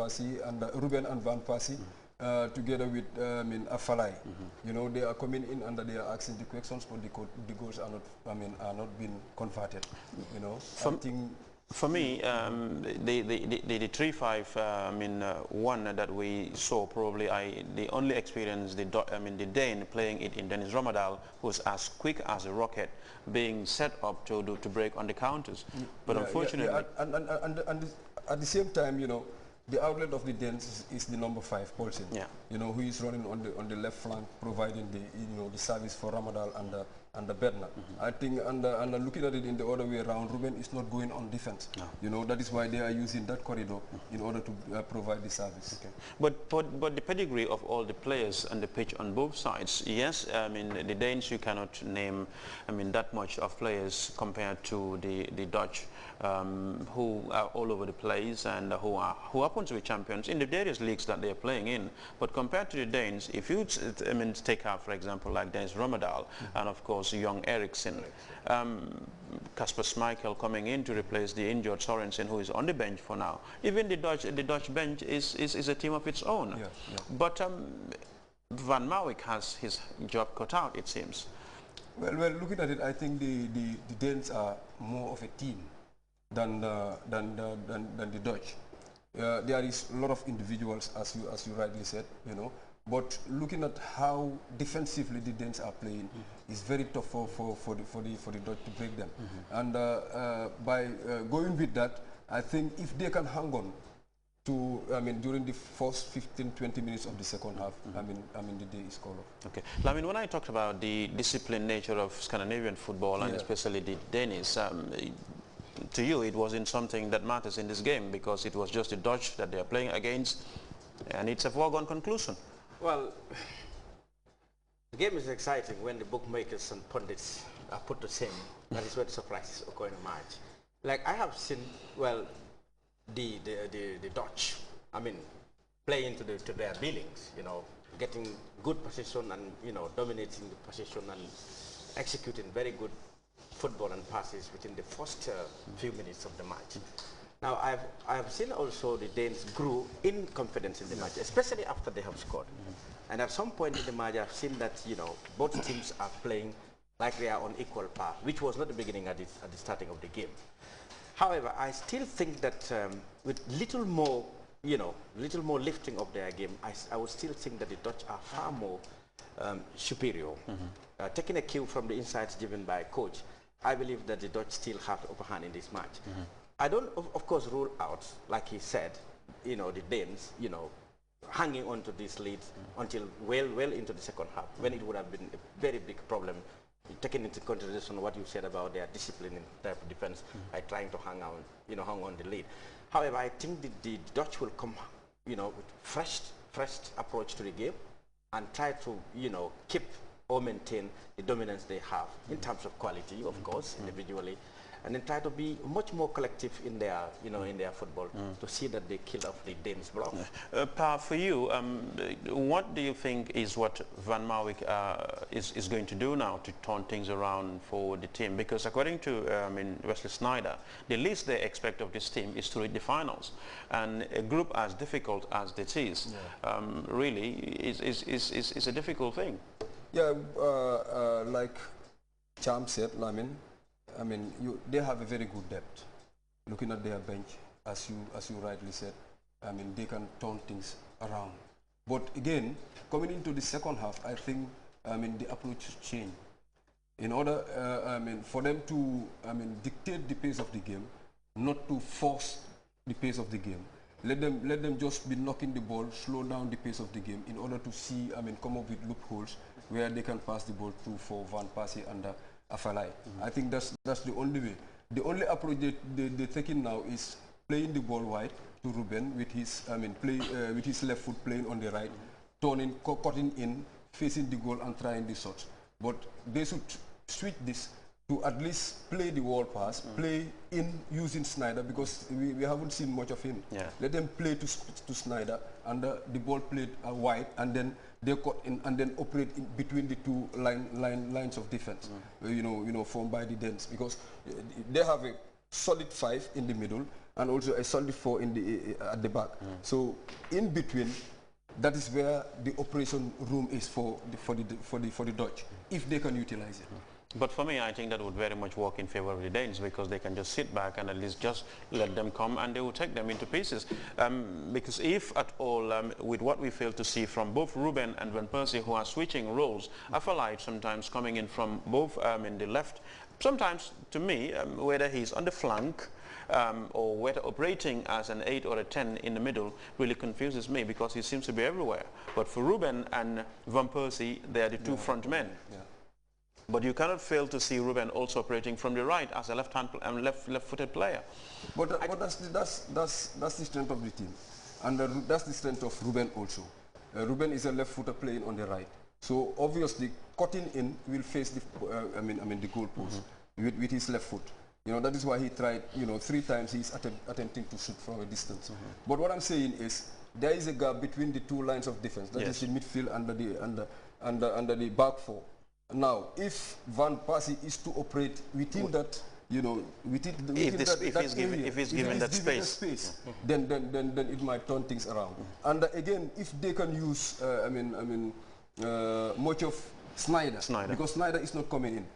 Persie and Ruben and Van Persie. Together with Afalai, you know, they are coming in and they are asking the questions, but the goals are not, are not being converted. You know, for me, the 3-5, one that we saw probably, the only experience the Dane playing it in Dennis Romadal was as quick as a rocket, being set up to break on the counters. But unfortunately, and at the same time, you know, the outlet of the Danes is the number 5, Paulsen. Yeah. You know, who is running on the left flank, providing the service for Ramadal and the Bednar. I think and looking at it in the other way around, Ruben is not going on defense. No. You know, that is why they are using that corridor in order to provide the service. Okay. But the pedigree of all the players on the pitch on both sides, yes, the Danes you cannot name, that much of players compared to the Dutch. Who are all over the place and who happen to be champions in the various leagues that they are playing in. But compared to the Danes, if you take out, for example, like Dennis Romadal and of course young Eriksson, Kasper Schmeichel coming in to replace the injured Sorensen, who is on the bench for now. Even the Dutch bench is a team of its own. Yeah, yeah. But Van Marwijk has his job cut out, it seems. Well, looking at it, I think the Danes are more of a team than the Dutch. There is a lot of individuals, as you rightly said, you know. But looking at how defensively the Danes are playing, it's very tough for the Dutch to break them. And by going with that, I think if they can hang on to, during the first 15-20 minutes of the second half, the day is called off. Okay. When I talked about the disciplined nature of Scandinavian football and especially the Danish, to you, it wasn't something that matters in this game because it was just the Dutch that they are playing against, and it's a foregone conclusion. Well, the game is exciting when the bookmakers and pundits are put the same. That is where the surprises occur in a match. Like I have seen, well, the Dutch, play into their billings, you know, getting good position and dominating the position and executing very good football and passes within the first few minutes of the match. Now, I have seen also the Danes grew in confidence in the match, especially after they have scored. And at some point in the match, I've seen that both teams are playing like they are on equal par, which was not the beginning at the starting of the game. However, I still think that with little more lifting of their game, I would still think that the Dutch are far more superior. Taking a cue from the insights given by coach, I believe that the Dutch still have the upper hand in this match. I don't, of course, rule out, like he said, the Danes, hanging on to this lead until well into the second half, when it would have been a very big problem, taking into consideration what you said about their discipline in type of defense, by trying to hang on the lead. However, I think the Dutch will come, with fresh approach to the game and try to, keep or maintain the dominance they have in terms of quality, of course, individually, and then try to be much more collective in their, in their football to see that they kill off the Danes block. Pa, for you, what do you think is what Van Marwijk is going to do now to turn things around for the team? Because according to Wesley Sneijder, the least they expect of this team is to reach the finals, and a group as difficult as it is, really is a difficult thing. Yeah, like Cham said, they have a very good depth. Looking at their bench, as you rightly said, they can turn things around. But again, coming into the second half, I think the approach should change. In order, for them to dictate the pace of the game, not to force the pace of the game. Let them just be knocking the ball, slow down the pace of the game in order to see, come up with loopholes where they can pass the ball through for Van Persie and Afalai. I think that's the only way. The only approach they're taking now is playing the ball wide to Ruben with his with his left foot playing on the right, turning, cutting in, facing the goal and trying the shots. But they should switch this to at least play the wall pass, play in using Sneijder, because we haven't seen much of him. Yeah. Let them play to Sneijder and the ball played wide, and then they cut in and then operate in between the two lines of defense, formed by the Danes, because they have a solid 5 in the middle, and also a solid 4 in the at the back. So in between, that is where the operation room is for the Dutch, if they can utilize it. But for me, I think that would very much work in favor of the Danes, because they can just sit back and at least just let them come and they will take them into pieces. Because if at all, with what we fail to see from both Ruben and Van Persie, who are switching roles, I feel like sometimes coming in from both in the left, sometimes to me, whether he's on the flank or whether operating as an 8 or a 10 in the middle really confuses me, because he seems to be everywhere. But for Ruben and Van Persie, they are the two front men. But you cannot fail to see Ruben also operating from the right as a left-footed player. But that's the strength of the team, and that's the strength of Ruben also. Ruben is a left-footed playing on the right, so obviously cutting in will face the the goal post with his left foot. You know, that is why he tried. 3 times he's attempting to shoot from a distance. But what I'm saying is there is a gap between the 2 lines of defense. That is the midfield under the back 4. Now, if Van Persie is to operate within that, if he's given that space, then it might turn things around. And again, if they can use, much of Snyder, because Snyder is not coming in.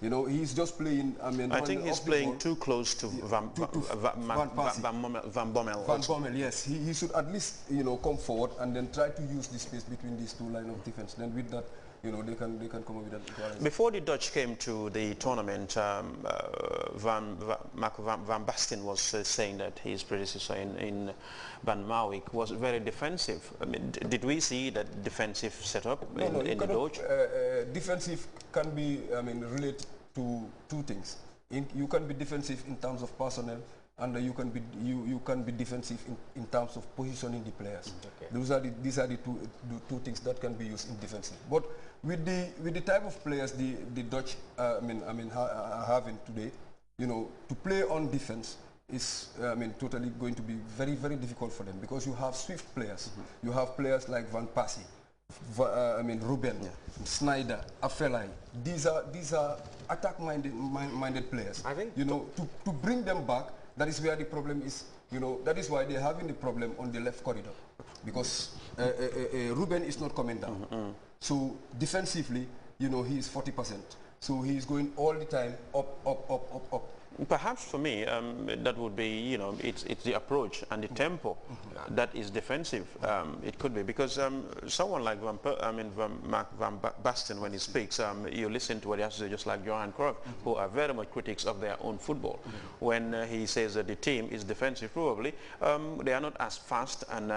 No. He's just playing. I think he's playing too close to Van Bommel. Van Bommel, yes. He should at least come forward and then try to use the space between these 2 lines of defense. Then with that, they can come up with that equalizer. Before the Dutch came to the tournament, Van Basten was saying that his predecessor in Van Marwijk was very defensive. I mean, did we see that defensive setup in the Dutch? Defensive can be, related to 2 things. You can be defensive in terms of personnel, and you can be defensive in terms of positioning the players. Okay. These are the two things that can be used in defensive. But with the type of players the Dutch are having today, to play on defense is totally going to be very, very difficult for them, because you have swift players. You have players like Van Persie, Ruben, Snyder, Afelai. These are attack-minded players. I think to bring them back, that is where the problem is. That is why they're having the problem on the left corridor, because Ruben is not coming down. So defensively, he is 40%. So he is going all the time up. Perhaps for me, that would be, it's the approach and the tempo that is defensive. It could be, because someone like Van Basten, when he speaks, you listen to what he has to say, just like Johan Cruyff, who are very much critics of their own football. When he says that the team is defensive, probably they are not as fast and